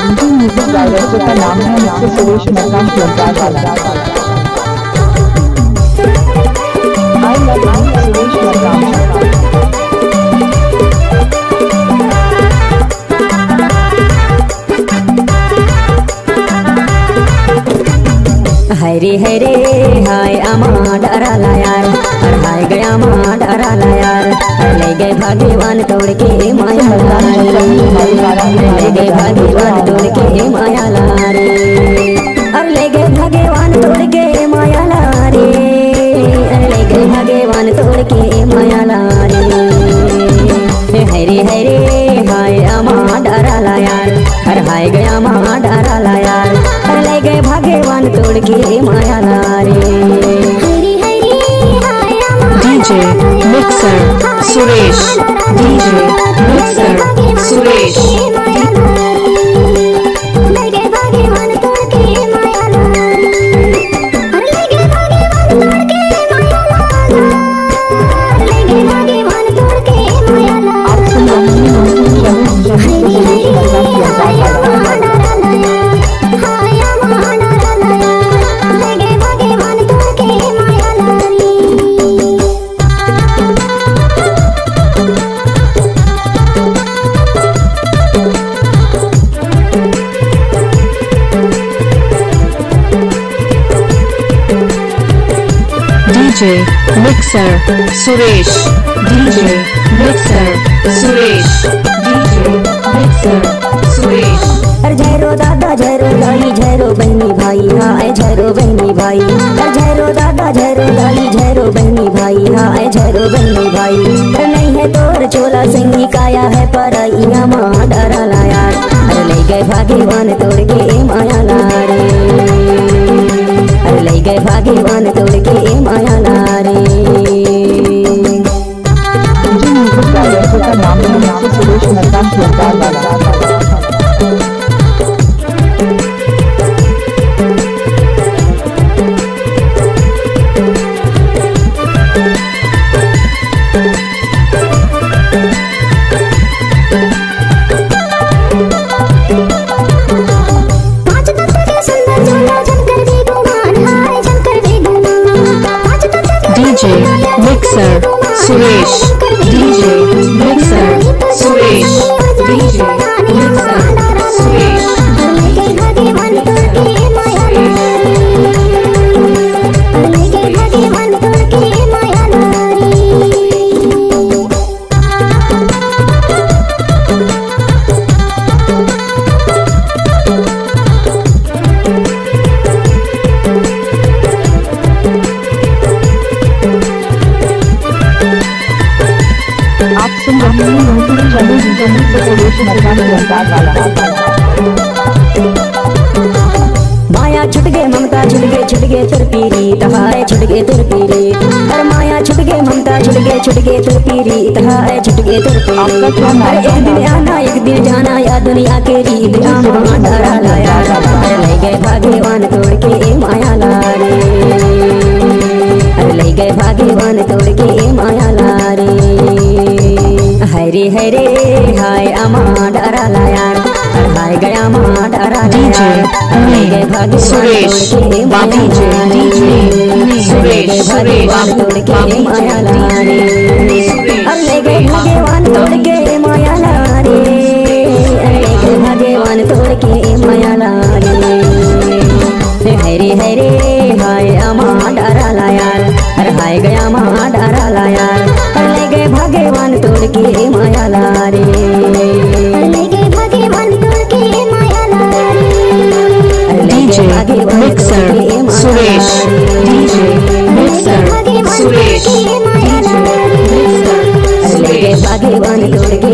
इनकी music director का नाम है मिस्टर सुरेश मेहता सुल्तान वाला। I love Suresh Mehta. हरे हरे हाय अमा डराला यार, और हाय गया माँ डराला यार, ले गए भाग्यवान तोड़ के माया लारे, ले गए भाग्यवान तोड़ के माया लारे, और ले गए भाग्यवान तोड़ के माया लारे, ले गए भाग्यवान तोड़ के माया लारे। हरे हरे हाय अमा डराला यार, और हाय गया माँ डराला यार, और ले गए भाग्यवान तोड़ के माया लारे। DJ mixer Suresh, DJ mixer Suresh. DJ mixer Suresh, DJ mixer Suresh, DJ mixer Suresh. अरे जयरो दादा जयरो लाली जयरो बहनी भाई हाय जयरो बहनी भाई, अरे जयरो दादा जयरो लाली जयरो बहनी भाई हाय जयरो बहनी भाई। अरे नहीं है तोर चोला सिंगी काया है परैया माँ डराला यार, अरे ले गए भाग्यवान तोड़ के माया लारे, अरे ले गए भाग्यवान तोड़ के माया लारे। म्यूजिक डायरेक्टर का नाम है मिस्टर सुरेश मेहता सुल्तान वाला। DJ mixer Suresh, DJ mixer Suresh, DJ mixer Suresh. आप सुन रहे हैं सुरेश मेहता सुल्तान वाला। माया छुट गए ममता छुट गए तुर पीरी तहाए छुट गए तुर पीरी, अरे माया छुट गए ममता छुट गए तुर पीरी तहाए छुट गए तुर पीरी। अरे एक दिन आना एक दिन जाना या दुनिया के रीत डराला यार, अरे ले गए भाग्यवान तोड़ के माया लारे, अरे ले गए भाग्यवान तोड़ के माया लारे। हरे हरे हाय अमा डराला यार, और हाय गया माँ डराला यार, ले गए भाग्यवान तोड़ के माया लारे, ले गए भाग्यवान तोड़ के माया लारे, अब ले गए भाग्यवान तोड़ के माया लारे, ले गए भाग्यवान तोड़ के माया लारे। हरे हरे हाय अमा डराला यार, और हाय गया माँ डराला यार, और ले गए भाग्यवान तोड़ के माया लारे, ले गए भाग्यवान तोड़ के माया लारे। DJ mixer Suresh, DJ mixer Suresh, DJ mixer ले गए भाग्यवान तोड़ के